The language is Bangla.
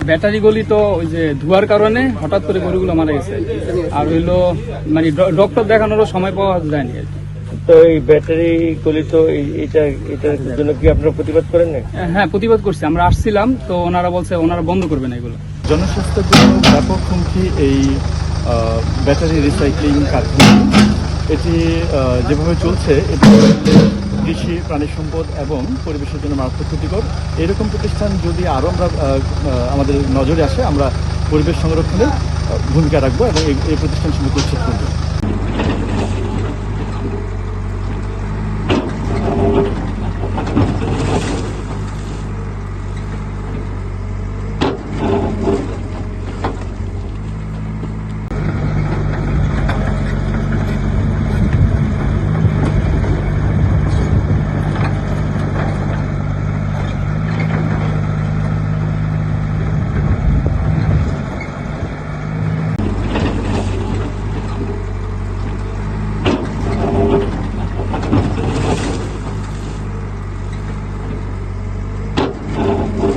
ব্যাটারি গলি তো ওই যে ধোয়ার কারণে হঠাৎ করে গরুগুলো মারা গেছে, আর হইলো মানে ডক্টর দেখানোরও সময় পাওয়া যায়নি আর কি। তো এই ব্যাটারি গলি তো এটার জন্য কি আপনারা প্রতিবাদ করেন না? হ্যাঁ, প্রতিবাদ করছি, আমরা আসছিলাম তো ওনারা বলছে ওনারা বন্ধ করবেন এগুলো। জনস্বাস্থ্যের জন্য ব্যাপক হুমকি এই ব্যাটারি রিসাইক্লিং কারখানা। এটি যেভাবে চলছে এটি কৃষি, প্রাণী সম্পদ এবং পরিবেশের জন্য মারাত্মক ক্ষতিকর। এরকম প্রতিষ্ঠান যদি আরও আমাদের নজরে আসে, আমরা পরিবেশ সংরক্ষণে ভূমিকা রাখবো এবং এই প্রতিষ্ঠান সম্পর্কে উচ্ছেদ করবো।